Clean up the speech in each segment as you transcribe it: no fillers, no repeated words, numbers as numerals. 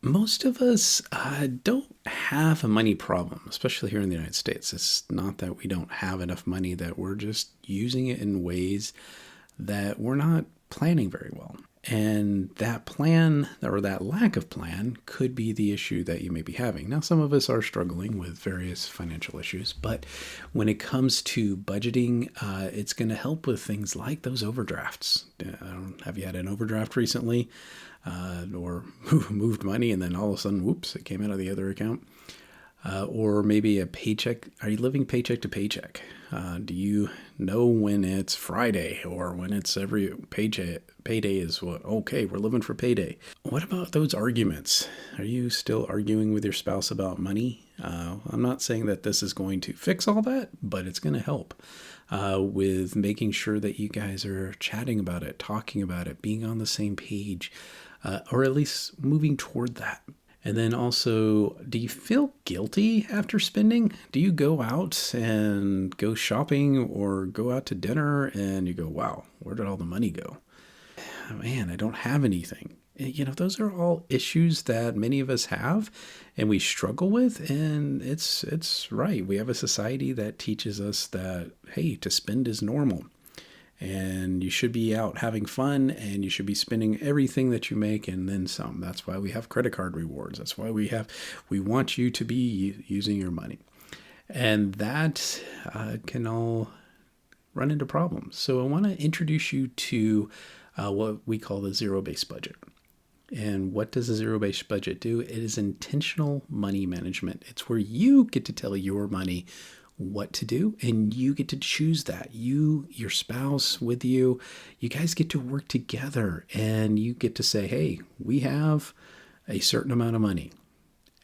Most of us don't have a money problem, especially here in the United States. It's not that we don't have enough money, that we're just using it in ways that we're not planning very well. And that plan or that lack of plan could be the issue that you may be having. Now, some of us are struggling with various financial issues, but when it comes to budgeting, it's going to help with things like those overdrafts. Have you had an overdraft recently or moved money and then all of a sudden, whoops, it came out of the other account? Or maybe a paycheck. Are you living paycheck to paycheck? Do you know when it's Friday or when it's every payday is what? Okay, we're living for payday. What about those arguments? Are you still arguing with your spouse about money? I'm not saying that this is going to fix all that, but it's going to help with making sure that you guys are chatting about it, talking about it, being on the same page, or at least moving toward that. And then also, do you feel guilty after spending? Do you go out and go shopping or go out to dinner and you go, wow, where did all the money go? Man, I don't have anything. Those are all issues that many of us have and we struggle with. And it's right. We have a society that teaches us that, hey, to spend is normal. And you should be out having fun and you should be spending everything that you make and then some. That's why we have credit card rewards. That's why we want you to be using your money. And that can all run into problems. So I want to introduce you to what we call the zero-based budget. And what does a zero-based budget do? It is intentional money management. It's where you get to tell your money what to do, and you get to choose that. You, your spouse with you guys get to work together, and you get to say, hey, we have a certain amount of money,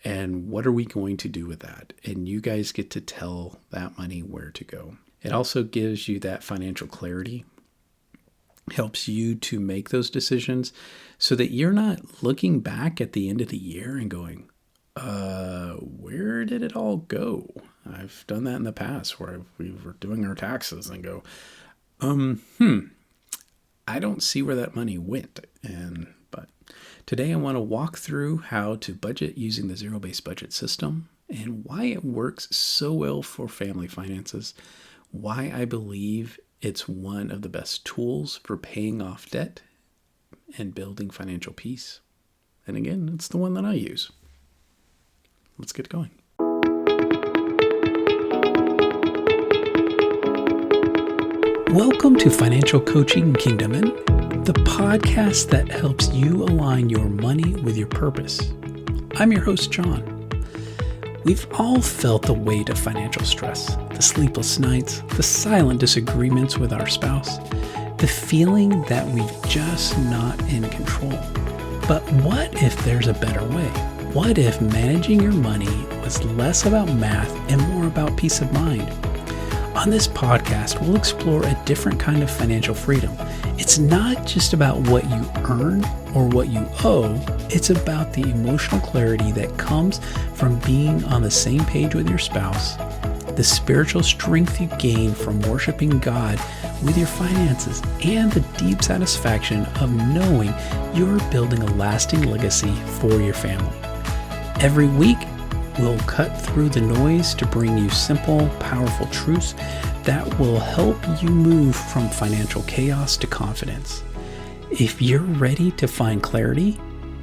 and what are we going to do with that? And you guys get to tell that money where to go. It also gives you that financial clarity, helps you to make those decisions so that you're not looking back at the end of the year and going, where did it all go? I've done that in the past where we were doing our taxes and go, I don't see where that money went. But today I want to walk through how to budget using the zero-based budget system and why it works so well for family finances, why I believe it's one of the best tools for paying off debt and building financial peace. And again, it's the one that I use. Let's get going. Welcome to Financial Coaching Kingdomin, the podcast that helps you align your money with your purpose. I'm your host, Jon. We've all felt the weight of financial stress, the sleepless nights, the silent disagreements with our spouse, the feeling that we're just not in control. But what if there's a better way? What if managing your money was less about math and more about peace of mind? On this podcast, we'll explore a different kind of financial freedom. It's not just about what you earn or what you owe. It's about the emotional clarity that comes from being on the same page with your spouse, the spiritual strength you gain from worshiping God with your finances, and the deep satisfaction of knowing you're building a lasting legacy for your family. Every week, we'll cut through the noise to bring you simple, powerful truths that will help you move from financial chaos to confidence. If you're ready to find clarity,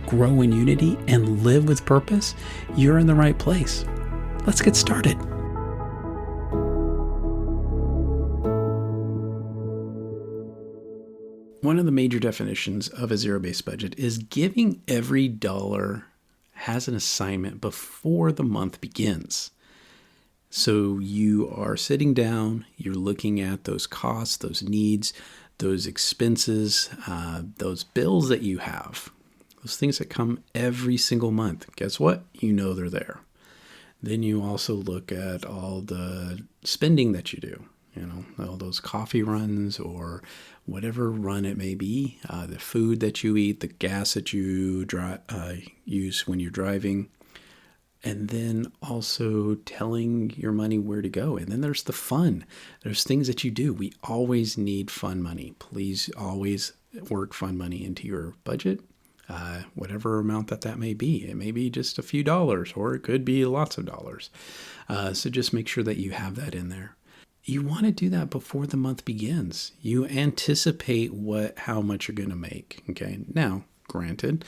grow in unity, and live with purpose, you're in the right place. Let's get started. One of the major definitions of a zero-based budget is giving every dollar has an assignment before the month begins. So you are sitting down, you're looking at those costs, those needs, those expenses, those bills that you have, those things that come every single month. Guess what? You know they're there. Then you also look at all the spending that you do, all those coffee runs or whatever run it may be, the food that you eat, the gas that you use when you're driving, and then also telling your money where to go. And then there's the fun. There's things that you do. We always need fun money. Please always work fun money into your budget. whatever amount that may be. It may be just a few dollars, or it could be lots of dollars. So just make sure that you have that in there. You want to do that before the month begins. You anticipate how much you're going to make. Okay. Now, granted,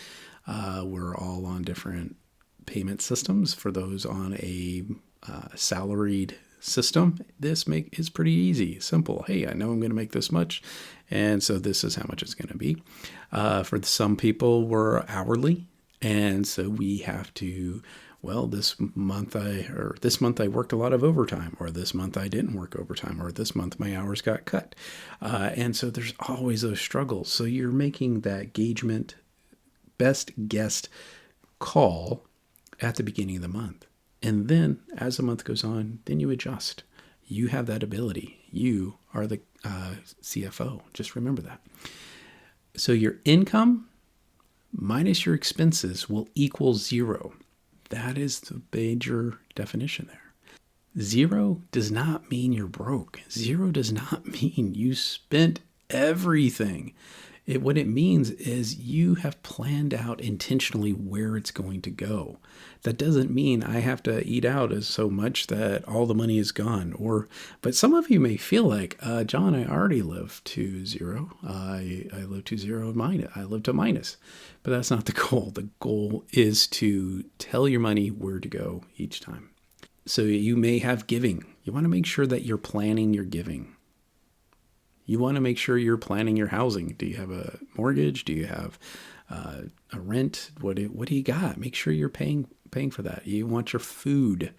we're all on different payment systems. For those on a salaried system, this is pretty easy, simple. Hey, I know I'm going to make this much, and so this is how much it's going to be. For some people, we're hourly, and so we have to, well, this month I worked a lot of overtime, or this month I didn't work overtime, or this month my hours got cut. And so there's always those struggles. So you're making that best guessed call at the beginning of the month. And then as the month goes on, then you adjust. You have that ability. You are the CFO. Just remember that. So your income minus your expenses will equal zero. That is the major definition there. Zero does not mean you're broke. Zero does not mean you spent everything. What it means is you have planned out intentionally where it's going to go. That doesn't mean I have to eat out as so much that all the money is gone. But some of you may feel like, John, I already live to zero. I live to zero and minus. I live to minus. But that's not the goal. The goal is to tell your money where to go each time. So you may have giving. You want to make sure that you're planning your giving. You want to make sure you're planning your housing. Do you have a mortgage? Do you have a rent? What do you got? Make sure you're paying for that. You want your food.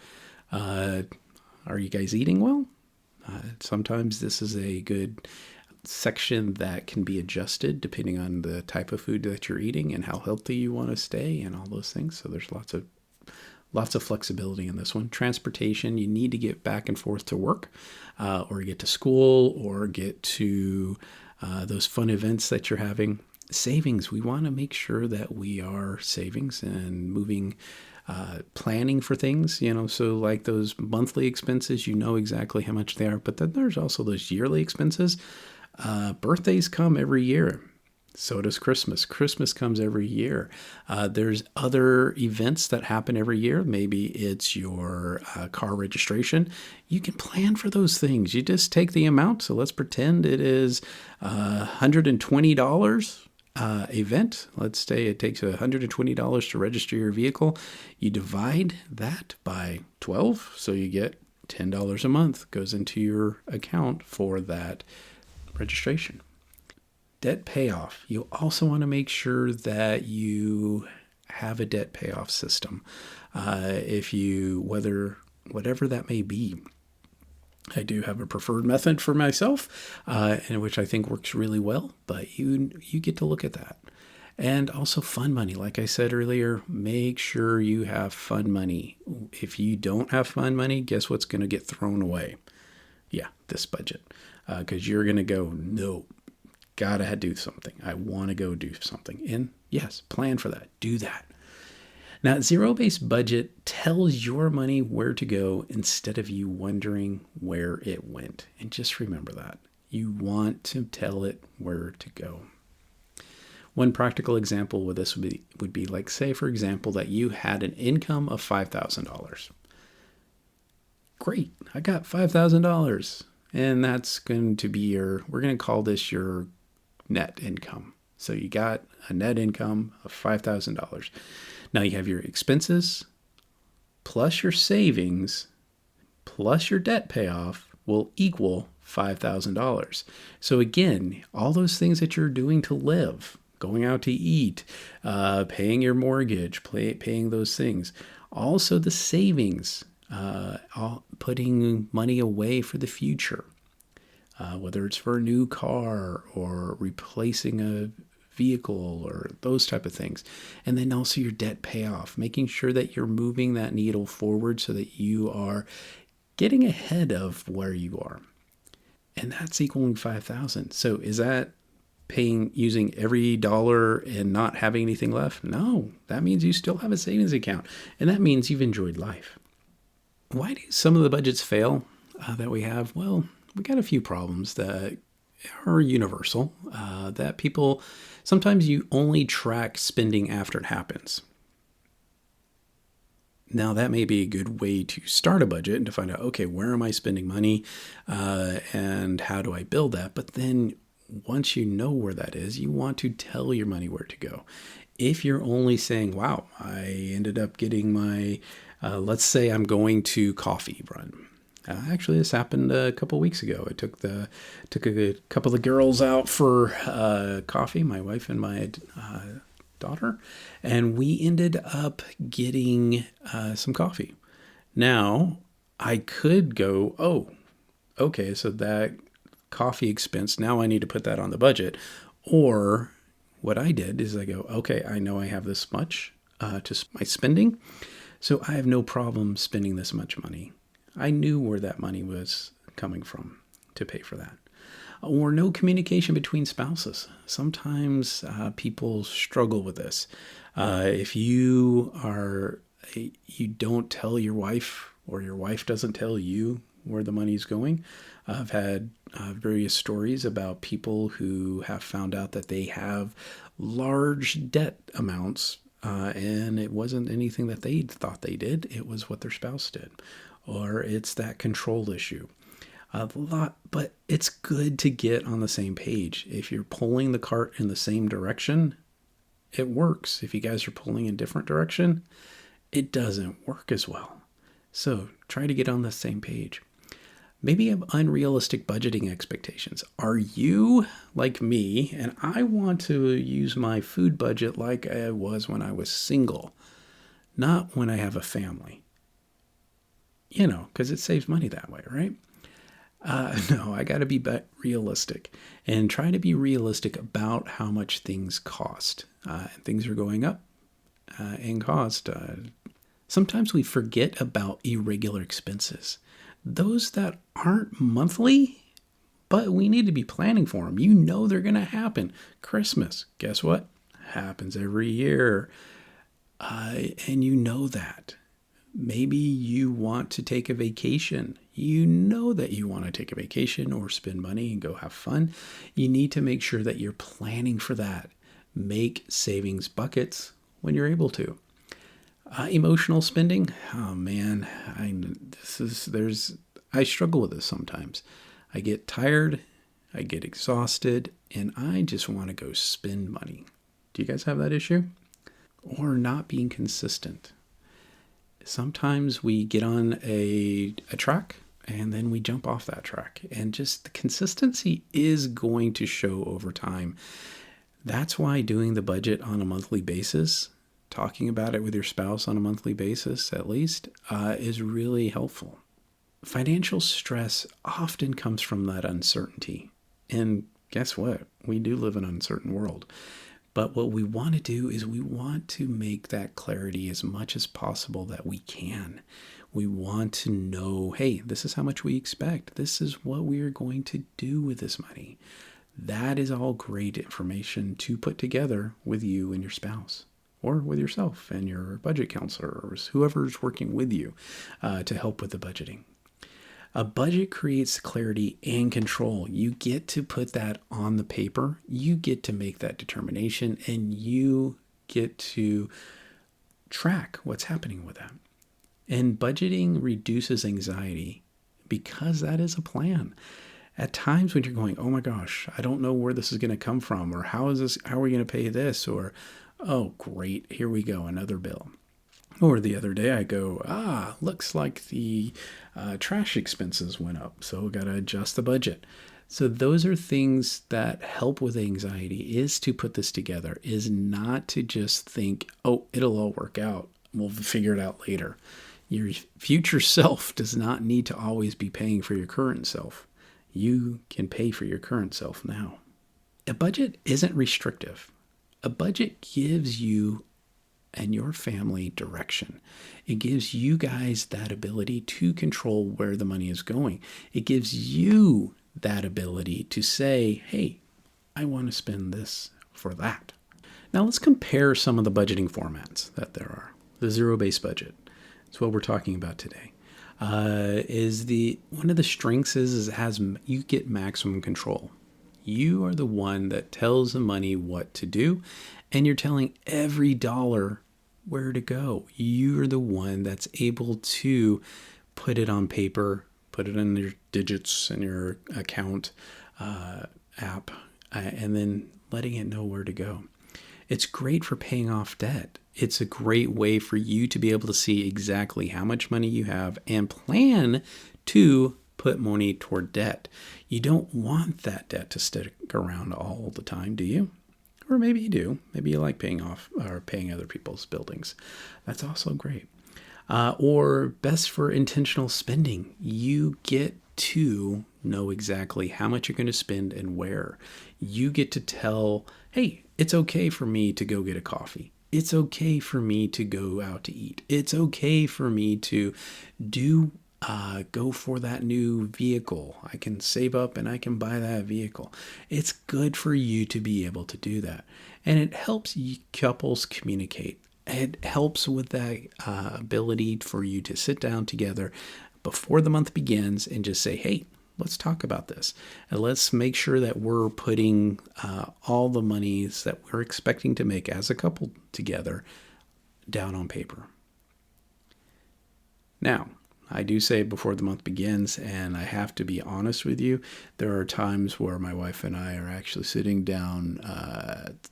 Are you guys eating well? Sometimes this is a good section that can be adjusted depending on the type of food that you're eating and how healthy you want to stay and all those things. So there's lots of flexibility in this one. Transportation, you need to get back and forth to work, or get to school, or get to those fun events that you're having. Savings, we want to make sure that we are savings and moving, planning for things, so like those monthly expenses, exactly how much they are. But then there's also those yearly expenses. Birthdays come every year. So does Christmas. Christmas comes every year. There's other events that happen every year. Maybe it's your car registration. You can plan for those things. You just take the amount. So let's pretend it is $120 event. Let's say it takes $120 to register your vehicle. You divide that by 12. So you get $10 a month goes into your account for that registration. Debt payoff. You also want to make sure that you have a debt payoff system. Whatever that may be. I do have a preferred method for myself, and which I think works really well, but you get to look at that. And also fun money. Like I said earlier, make sure you have fun money. If you don't have fun money, guess what's going to get thrown away? Yeah, this budget. Because you're going to go, no, gotta do something. I want to go do something. And yes, plan for that. Do that. Now, zero-based budget tells your money where to go instead of you wondering where it went. And just remember that. You want to tell it where to go. One practical example with this would be like, say, for example, that you had an income of $5,000. Great. I got $5,000. And that's going to be we're going to call this your net income. So you got a net income of $5,000. Now you have your expenses plus your savings plus your debt payoff will equal $5,000. So again, all those things that you're doing to live, going out to eat, paying your mortgage, paying those things. Also the savings, putting money away for the future. Whether it's for a new car or replacing a vehicle or those type of things. And then also your debt payoff, making sure that you're moving that needle forward so that you are getting ahead of where you are. And that's equaling 5,000. So is that using every dollar and not having anything left? No, that means you still have a savings account. And that means you've enjoyed life. Why do some of the budgets fail that we have? Well, we got a few problems that are universal, that people, sometimes you only track spending after it happens. Now, that may be a good way to start a budget and to find out, okay, where am I spending money, and how do I build that? But then once you know where that is, you want to tell your money where to go. If you're only saying, wow, I ended up getting my, let's say I'm going to coffee run. Actually, this happened a couple weeks ago. I took a couple of girls out for coffee, my wife and my daughter, and we ended up getting some coffee. Now, I could go, oh, okay, so that coffee expense, now I need to put that on the budget. Or what I did is I go, okay, I know I have this much to my spending, so I have no problem spending this much money. I knew where that money was coming from to pay for that. Or no communication between spouses. Sometimes people struggle with this. If you don't tell your wife, or your wife doesn't tell you where the money's going. I've had various stories about people who have found out that they have large debt amounts, and it wasn't anything that they thought they did. It was what their spouse did. Or it's that control issue. A lot, but it's good to get on the same page. If you're pulling the cart in the same direction, it works. If you guys are pulling in different direction, it doesn't work as well. So try to get on the same page. Maybe you have unrealistic budgeting expectations. Are you like me, and I want to use my food budget like I was when I was single, not when I have a family? Because it saves money that way, right? No, I got to be realistic and try to be realistic about how much things cost. Things are going up in cost. Sometimes we forget about irregular expenses. Those that aren't monthly, but we need to be planning for them. They're going to happen. Christmas, guess what? Happens every year. And that. Maybe you want to take a vacation. That you want to take a vacation or spend money and go have fun. You need to make sure that you're planning for that. Make savings buckets when you're able to. Emotional spending. Oh man, I struggle with this sometimes. I get tired, I get exhausted, and I just want to go spend money. Do you guys have that issue? Or not being consistent. Sometimes we get on a track and then we jump off that track, and just the consistency is going to show over time. That's why doing the budget on a monthly basis, talking about it with your spouse on a monthly basis at least, is really helpful. Financial stress often comes from that uncertainty. And guess what? We do live in an uncertain world. But what we want to do is we want to make that clarity as much as possible that we can. We want to know, hey, this is how much we expect. This is what we are going to do with this money. That is all great information to put together with you and your spouse, or with yourself and your budget counselor, or whoever's working with you to help with the budgeting. A budget creates clarity and control. You get to put that on the paper. You get to make that determination, and you get to track what's happening with that. And budgeting reduces anxiety because that is a plan. At times when you're going, oh my gosh, I don't know where this is going to come from, or how are we going to pay this? Or, oh great, here we go, another bill. Or the other day I go, looks like the trash expenses went up, so we got to adjust the budget. So those are things that help with anxiety, is to put this together, is not to just think, oh, it'll all work out. We'll figure it out later. Your future self does not need to always be paying for your current self. You can pay for your current self now. A budget isn't restrictive. A budget gives you and your family direction. It gives you guys that ability to control where the money is going. It gives you that ability to say, hey, I want to spend this for that. Now let's compare some of the budgeting formats that there are. The zero-based budget. That's what we're talking about today. One of the strengths is you get maximum control. You are the one that tells the money what to do, and you're telling every dollar where to go. You're the one that's able to put it on paper, put it in your digits in your account app, and then letting it know where to go. It's great for paying off debt. It's a great way for you to be able to see exactly how much money you have and plan to put money toward debt. You don't want that debt to stick around all the time, do you? Or maybe you do. Maybe you like paying off or paying other people's buildings. That's also great. Or best for intentional spending. You get to know exactly how much you're going to spend and where. You get to tell, hey, it's okay for me to go get a coffee. It's okay for me to go out to eat. It's okay for me to go for that new vehicle. I can save up and I can buy that vehicle. It's good for you to be able to do that. And it helps couples communicate. It helps with that ability for you to sit down together before the month begins and just say, hey, let's talk about this. And let's make sure that we're putting all the monies that we're expecting to make as a couple together down on paper. Now, I do say before the month begins, and I have to be honest with you, there are times where my wife and I are actually sitting down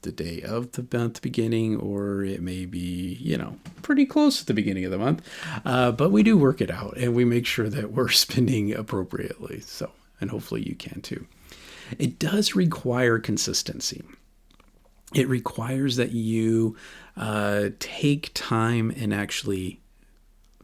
the day of the month beginning, or it may be, pretty close to the beginning of the month. But we do work it out, and we make sure that we're spending appropriately. So, and hopefully you can too. It does require consistency. It requires that you take time and actually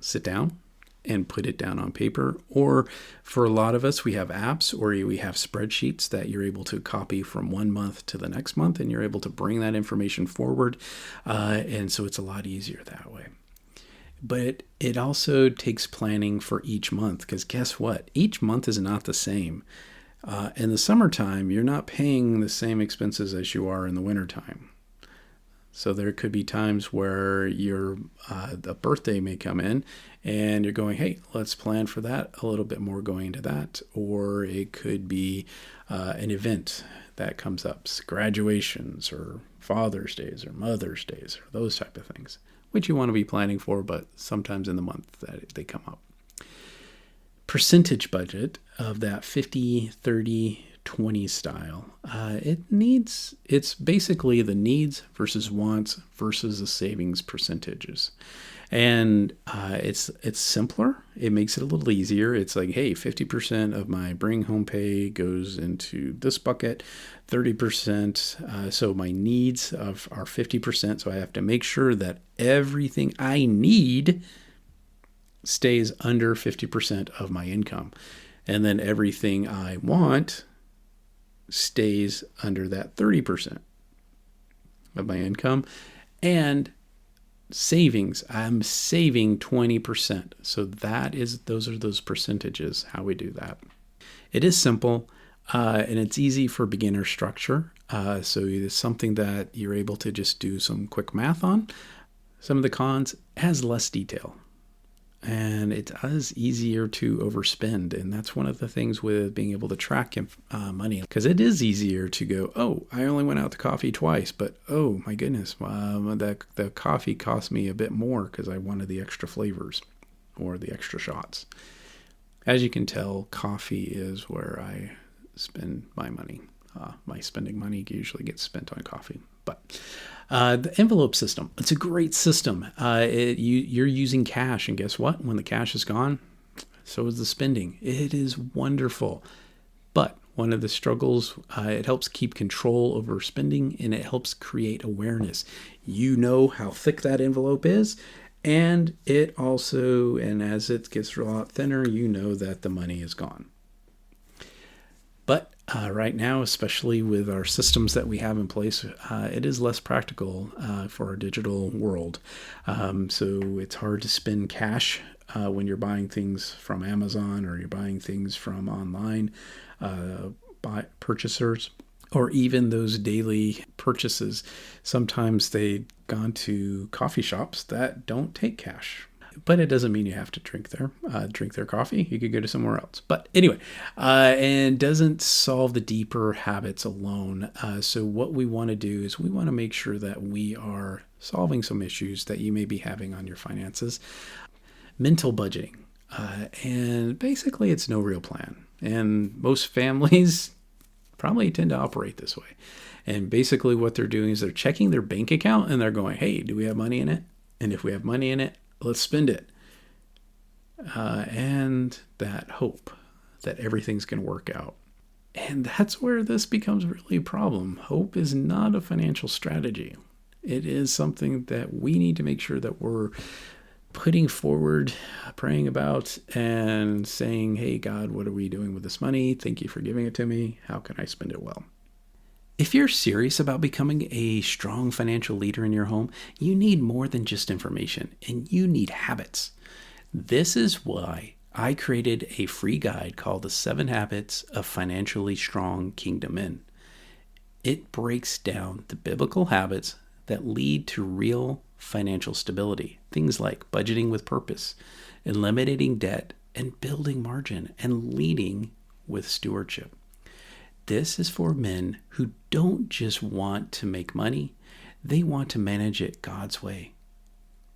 sit down and put it down on paper. Or for a lot of us, we have apps or we have spreadsheets that you're able to copy from one month to the next month, and you're able to bring that information forward. And so it's a lot easier that way. But it also takes planning for each month, because guess what? Each month is not the same. In the summertime, you're not paying the same expenses as you are in the wintertime. So there could be times where a birthday may come in and you're going, hey, let's plan for that, a little bit more going into that. Or it could be an event that comes up, graduations or Father's Days or Mother's Days or those type of things, which you want to be planning for, but sometimes in the month that they come up. Percentage budget of that 50, 30, 20 style. It's basically the needs versus wants versus the savings percentages. And it's simpler. It makes it a little easier. It's like, hey, 50% of my bring home pay goes into this bucket, 30%. So my needs are 50%. So I have to make sure that everything I need stays under 50% of my income. And then everything I want stays under that 30% of my income. And savings, I'm saving 20%. So those are those percentages, how we do that. It is simple and it's easy for beginner structure. So it's something that you're able to just do some quick math on. Some of the cons, it has less detail. And it is easier to overspend. And that's one of the things with being able to track money, because it is easier to go, oh, I only went out to coffee twice, but oh my goodness, the coffee cost me a bit more because I wanted the extra flavors or the extra shots. As you can tell, coffee is where I spend my money. My spending money usually gets spent on coffee. But the envelope system, it's a great system. You're using cash, and guess what? When the cash is gone, so is the spending. It is wonderful. But one of the struggles, it helps keep control over spending, and it helps create awareness. You know how thick that envelope is, and it also, and as it gets a lot thinner, you know that the money is gone. But right now, especially with our systems that we have in place, it is less practical for our digital world. So it's hard to spend cash when you're buying things from Amazon or you're buying things from online purchasers, or even those daily purchases. Sometimes they've gone to coffee shops that don't take cash. But it doesn't mean you have to drink their coffee. You could go to somewhere else. But anyway, and doesn't solve the deeper habits alone. So what we want to do is we want to make sure that we are solving some issues that you may be having on your finances. Mental budgeting. And basically, it's no real plan. And most families probably tend to operate this way. And basically what they're doing is they're checking their bank account and they're going, hey, do we have money in it? And if we have money in it, let's spend it. And that hope that everything's going to work out. And that's where this becomes really a problem. Hope is not a financial strategy. It is something that we need to make sure that we're putting forward, praying about, and saying, hey, God, what are we doing with this money? Thank you for giving it to me. How can I spend it well? If you're serious about becoming a strong financial leader in your home, you need more than just information, and you need habits. This is why I created a free guide called The 7 Habits of Financially Strong Kingdom Men. It breaks down the biblical habits that lead to real financial stability. Things like budgeting with purpose, eliminating debt, and building margin, and leading with stewardship. This is for men who don't just want to make money, they want to manage it God's way.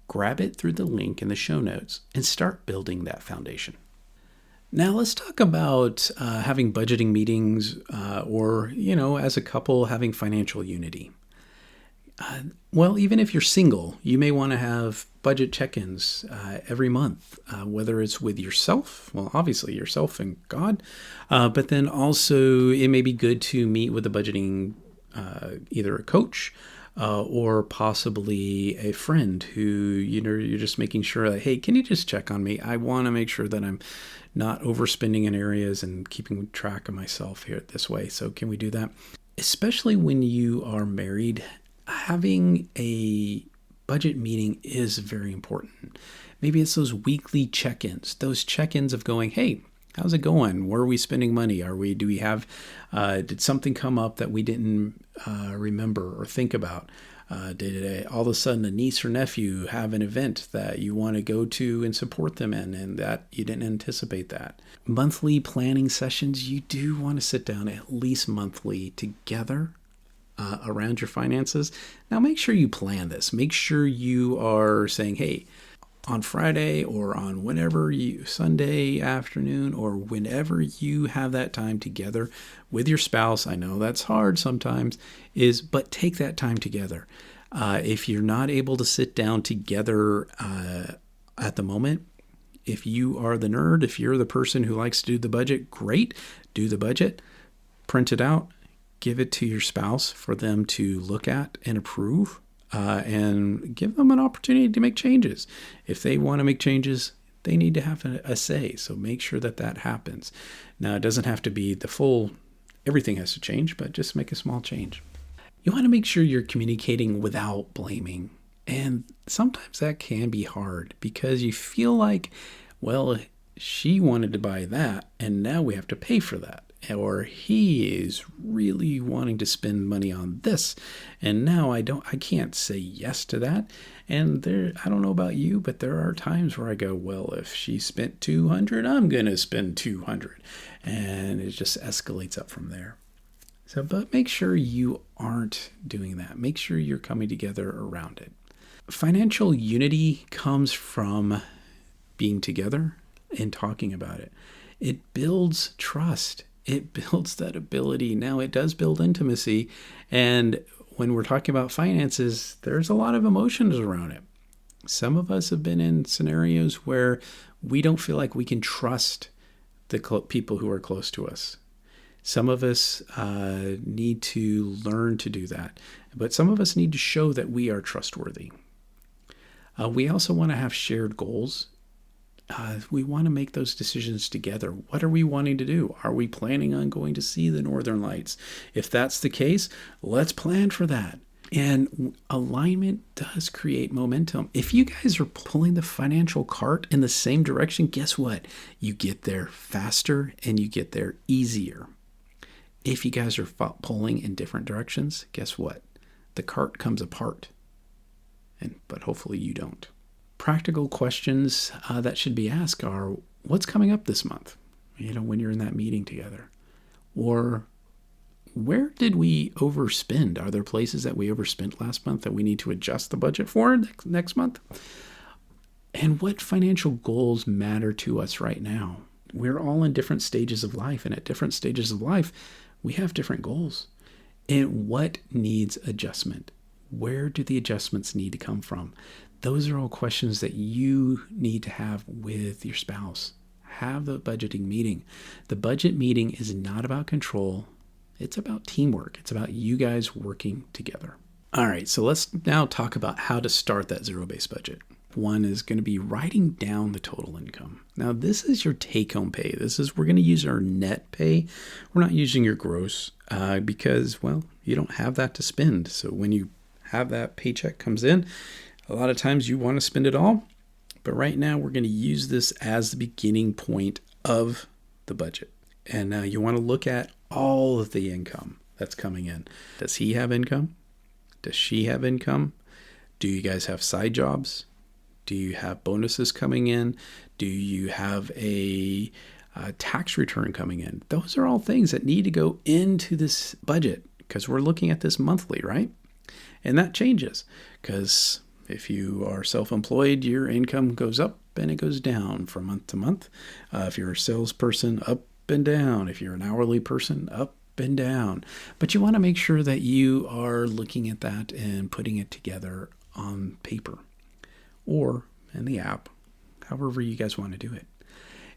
Grab it through the link in the show notes and start building that foundation. Now let's talk about having budgeting meetings or, as a couple having financial unity. Well, even if you're single, you may want to have budget check-ins every month, whether it's with yourself, well, obviously yourself and God, but then also it may be good to meet with a budgeting, either a coach or possibly a friend who, you're just making sure that, hey, can you just check on me? I want to make sure that I'm not overspending in areas and keeping track of myself here this way. So can we do that? Especially when you are married, having a budget meeting is very important. Maybe it's those weekly check-ins, those check-ins of going, hey, how's it going? Where are we spending money? Do we have, did something come up that we didn't remember or think about? Did all of a sudden a niece or nephew have an event that you want to go to and support them in, and that you didn't anticipate that? Monthly planning sessions, you do want to sit down at least monthly together around your finances. Now make sure you plan this. Make sure you are saying, hey, on Friday or on Sunday afternoon or whenever you have that time together with your spouse. I know that's hard sometimes, but take that time together. If you're not able to sit down together at the moment, if you are the nerd, if you're the person who likes to do the budget, great, do the budget, print it out, give it to your spouse for them to look at and approve. And give them an opportunity to make changes. If they want to make changes, they need to have a say. So make sure that happens. Now, it doesn't have to be everything has to change, but just make a small change. You want to make sure you're communicating without blaming. And sometimes that can be hard because you feel like, well, she wanted to buy that, and now we have to pay for that. Or he is really wanting to spend money on this, and now I can't say yes to that. And I don't know about you, but there are times where I go, well, if she spent $200, I'm going to spend $200. And it just escalates up from there. But make sure you aren't doing that. Make sure you're coming together around it. Financial unity comes from being together and talking about it. It builds trust. It builds that ability. Now, it does build intimacy. And when we're talking about finances, there's a lot of emotions around it. Some of us have been in scenarios where we don't feel like we can trust the people who are close to us. Some of us need to learn to do that. But some of us need to show that we are trustworthy. We also want to have shared goals. We want to make those decisions together. What are we wanting to do? Are we planning on going to see the Northern Lights? If that's the case, let's plan for that. And alignment does create momentum. If you guys are pulling the financial cart in the same direction, guess what? You get there faster and you get there easier. If you guys are pulling in different directions, guess what? The cart comes apart. But hopefully you don't. Practical questions that should be asked are, what's coming up this month? When you're in that meeting together. Or where did we overspend? Are there places that we overspent last month that we need to adjust the budget for next month? And what financial goals matter to us right now? We're all in different stages of life, and at different stages of life, we have different goals. And what needs adjustment? Where do the adjustments need to come from? Those are all questions that you need to have with your spouse. Have the budgeting meeting. The budget meeting is not about control. It's about teamwork. It's about you guys working together. All right, so let's now talk about how to start that zero-based budget. One is going to be writing down the total income. Now, this is your take-home pay. We're going to use our net pay. We're not using your gross because, you don't have that to spend. So when you have that paycheck comes in, a lot of times you want to spend it all. But right now, we're going to use this as the beginning point of the budget. And now you want to look at all of the income that's coming in. Does he have income? Does she have income? Do you guys have side jobs? Do you have bonuses coming in? Do you have a tax return coming in? Those are all things that need to go into this budget because we're looking at this monthly, right? And that changes because if you are self-employed, your income goes up and it goes down from month to month. If you're a salesperson, up and down. If you're an hourly person, up and down. But you want to make sure that you are looking at that and putting it together on paper or in the app, however you guys want to do it.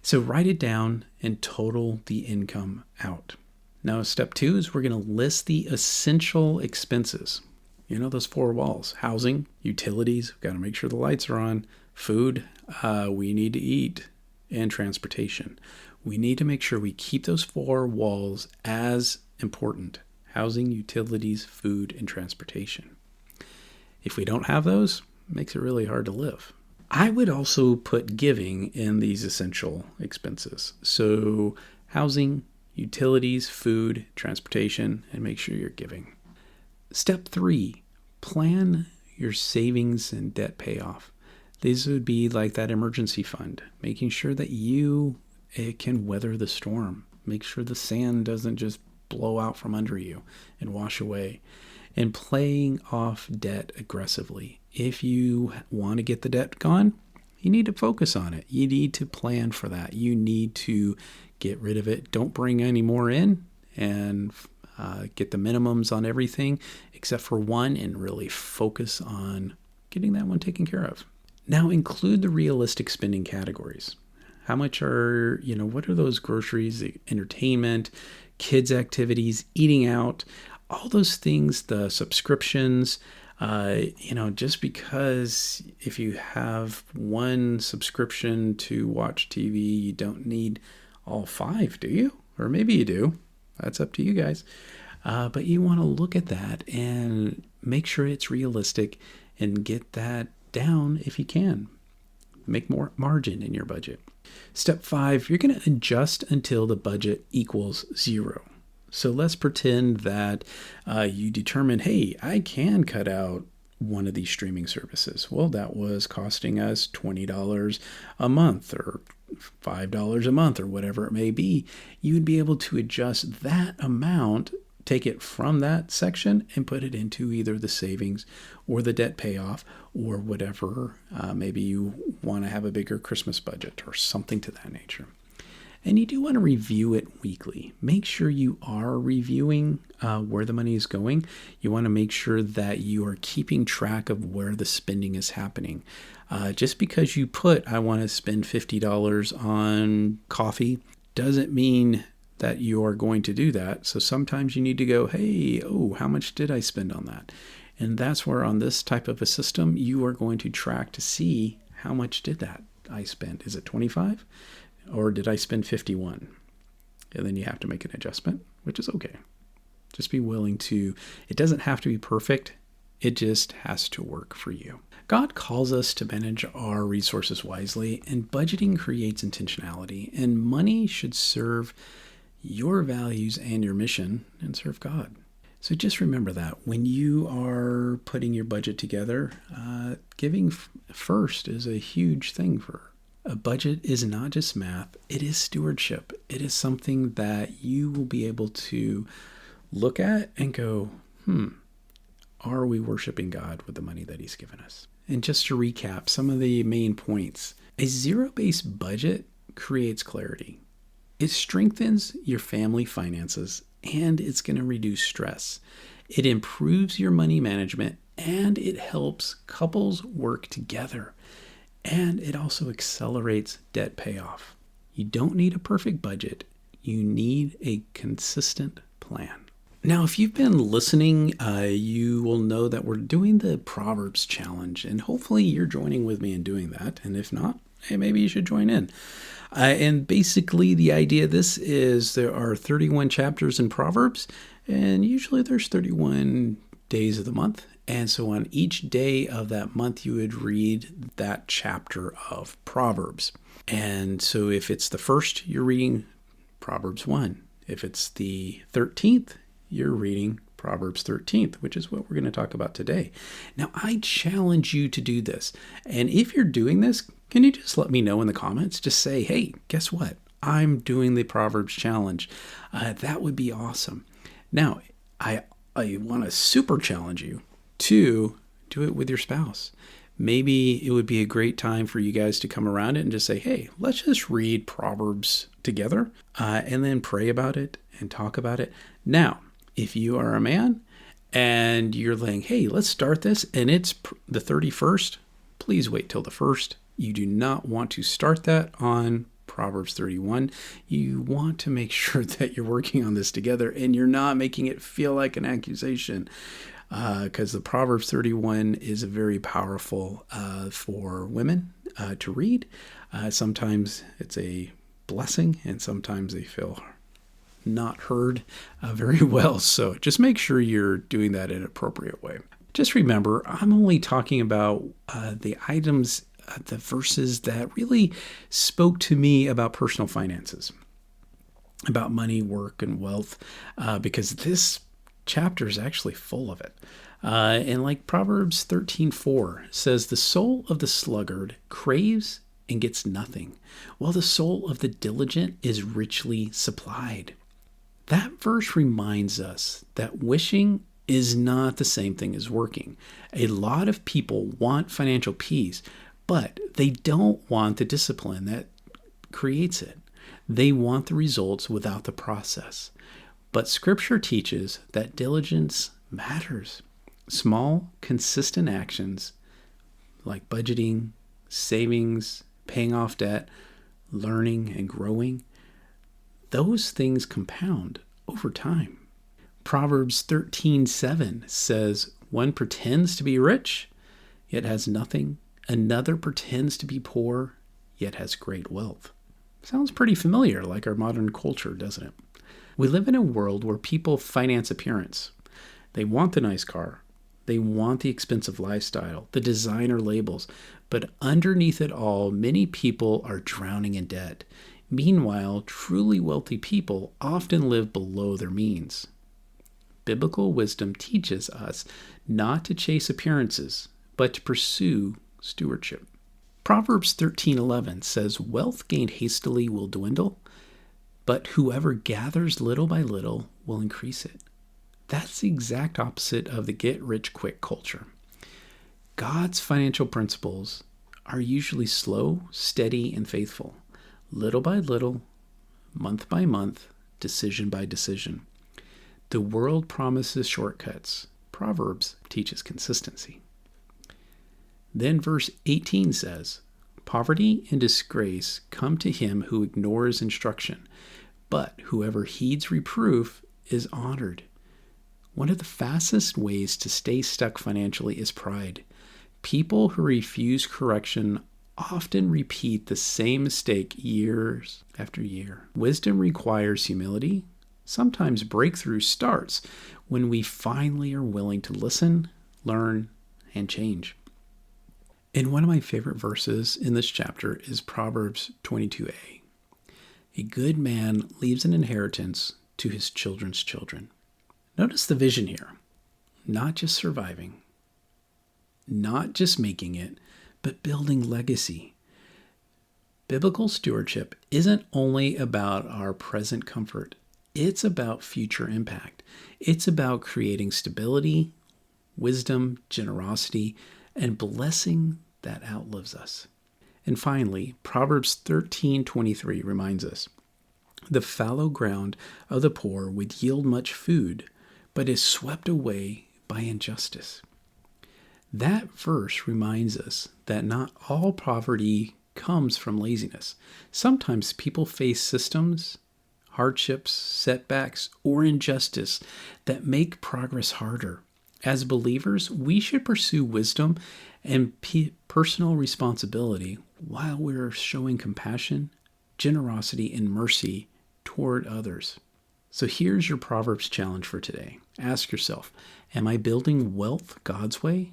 So write it down and total the income out. Now, step 2 is we're going to list the essential expenses. Those 4 walls: housing, utilities, we've got to make sure the lights are on, food, we need to eat, and transportation. We need to make sure we keep those 4 walls as important: housing, utilities, food, and transportation. If we don't have those, it makes it really hard to live. I would also put giving in these essential expenses. So housing, utilities, food, transportation, and make sure you're giving. Step 3, plan your savings and debt payoff. These would be like that emergency fund, making sure that it can weather the storm. Make sure the sand doesn't just blow out from under you and wash away. And paying off debt aggressively. If you want to get the debt gone, you need to focus on it. You need to plan for that. You need to get rid of it. Don't bring any more in and get the minimums on everything except for one and really focus on getting that one taken care of. Now include the realistic spending categories. How much what are those groceries, entertainment, kids activities, eating out, all those things, the subscriptions, just because if you have one subscription to watch TV, you don't need all 5, do you? Or maybe you do. That's up to you guys. But you want to look at that and make sure it's realistic and get that down if you can. Make more margin in your budget. Step 5, you're going to adjust until the budget equals 0. So let's pretend that you determine, hey, I can cut out one of these streaming services. Well, that was costing us $20 a month or $5 a month or whatever it may be. You would be able to adjust that amount, take it from that section and put it into either the savings or the debt payoff or whatever. Maybe you want to have a bigger Christmas budget or something to that nature. And you do want to review it weekly. Make sure you are reviewing where the money is going. You want to make sure that you are keeping track of where the spending is happening. Just because you put, I want to spend $50 on coffee, doesn't mean that you are going to do that. So sometimes you need to go, hey, how much did I spend on that? And that's where on this type of a system, you are going to track to see how much did that I spend. Is it 25? Or did I spend 51? And then you have to make an adjustment, which is okay. Just be willing to, it doesn't have to be perfect. It just has to work for you. God calls us to manage our resources wisely, and budgeting creates intentionality, and money should serve your values and your mission and serve God. So just remember that when you are putting your budget together, giving first is a huge thing. For a budget is not just math, it is stewardship. It is something that you will be able to look at and go, are we worshiping God with the money that He's given us? And just to recap some of the main points, a zero-based budget creates clarity. It strengthens your family finances, and it's going to reduce stress. It improves your money management, and it helps couples work together. And it also accelerates debt payoff. You don't need a perfect budget. You need a consistent plan. Now, if you've been listening, you will know that we're doing the Proverbs Challenge, and hopefully you're joining with me in doing that. And if not, hey, maybe you should join in. And basically, the idea of this is there are 31 chapters in Proverbs, and usually there's 31 days of the month. And so on each day of that month, you would read that chapter of Proverbs. And so if it's the first, you're reading Proverbs 1. If it's the 13th, you're reading Proverbs 13th, which is what we're going to talk about today. Now, I challenge you to do this. And if you're doing this, can you just let me know in the comments? Just say, hey, guess what? I'm doing the Proverbs Challenge. That would be awesome. Now, I want to super challenge you to do it with your spouse. Maybe it would be a great time for you guys to come around it and just say, hey, let's just read Proverbs together and then pray about it and talk about it. Now, if you are a man and you're like, hey, let's start this and it's the 31st, please wait till the 1st. You do not want to start that on Proverbs 31. You want to make sure that you're working on this together and you're not making it feel like an accusation, because the Proverbs 31 is very powerful for women to read. Sometimes it's a blessing and sometimes they feel not heard very well. So just make sure you're doing that in an appropriate way. Just remember, I'm only talking about the items, the verses that really spoke to me about personal finances, about money, work, and wealth, because this chapter is actually full of it. And like Proverbs 13:4 says, the soul of the sluggard craves and gets nothing, while the soul of the diligent is richly supplied. That verse reminds us that wishing is not the same thing as working. A lot of people want financial peace, but they don't want the discipline that creates it. They want the results without the process. But Scripture teaches that diligence matters. Small, consistent actions like budgeting, savings, paying off debt, learning and growing, those things compound over time. Proverbs 13:7 says, one pretends to be rich, yet has nothing. Another pretends to be poor, yet has great wealth. Sounds pretty familiar, like our modern culture, doesn't it? We live in a world where people finance appearance. They want the nice car. They want the expensive lifestyle, the designer labels. But underneath it all, many people are drowning in debt. Meanwhile, truly wealthy people often live below their means. Biblical wisdom teaches us not to chase appearances, but to pursue stewardship. Proverbs 13:11 says, wealth gained hastily will dwindle, but whoever gathers little by little will increase it. That's the exact opposite of the get-rich-quick culture. God's financial principles are usually slow, steady, and faithful. Little by little, month by month, decision by decision. The world promises shortcuts. Proverbs teaches consistency. Then verse 18 says, poverty and disgrace come to him who ignores instruction, but whoever heeds reproof is honored. One of the fastest ways to stay stuck financially is pride. People who refuse correction often repeat the same mistake years after year. Wisdom requires humility. Sometimes breakthrough starts when we finally are willing to listen, learn, and change. And one of my favorite verses in this chapter is Proverbs 22a. A good man leaves an inheritance to his children's children. Notice the vision here. Not just surviving, not just making it, but building legacy. Biblical stewardship isn't only about our present comfort. It's about future impact. It's about creating stability, wisdom, generosity, and blessing that outlives us. And finally, Proverbs 13:23 reminds us, the fallow ground of the poor would yield much food, but is swept away by injustice. That verse reminds us that not all poverty comes from laziness. Sometimes people face systems, hardships, setbacks, or injustice that make progress harder. As believers, we should pursue wisdom and personal responsibility while we're showing compassion, generosity, and mercy toward others. So here's your Proverbs challenge for today. Ask yourself, am I building wealth God's way,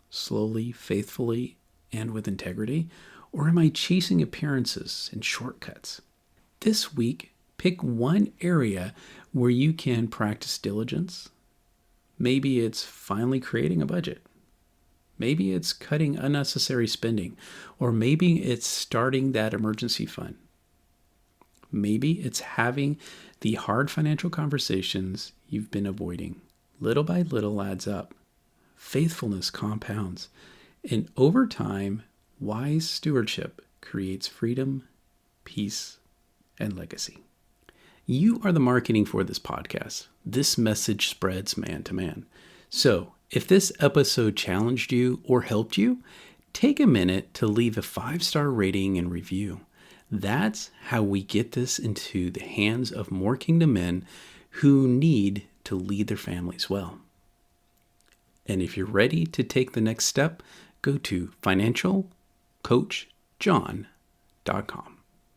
slowly, faithfully, and with integrity? Or am I chasing appearances and shortcuts? This week, pick one area where you can practice diligence. Maybe it's finally creating a budget. Maybe it's cutting unnecessary spending. Or maybe it's starting that emergency fund. Maybe it's having the hard financial conversations you've been avoiding. Little by little adds up. Faithfulness compounds. And over time, wise stewardship creates freedom, peace, and legacy. You are the marketing for this podcast. This message spreads man to man. So if this episode challenged you or helped you, take a minute to leave a 5-star rating and review. That's how we get this into the hands of more kingdom men who need to lead their families well. And if you're ready to take the next step, go to financialcoachjon.com.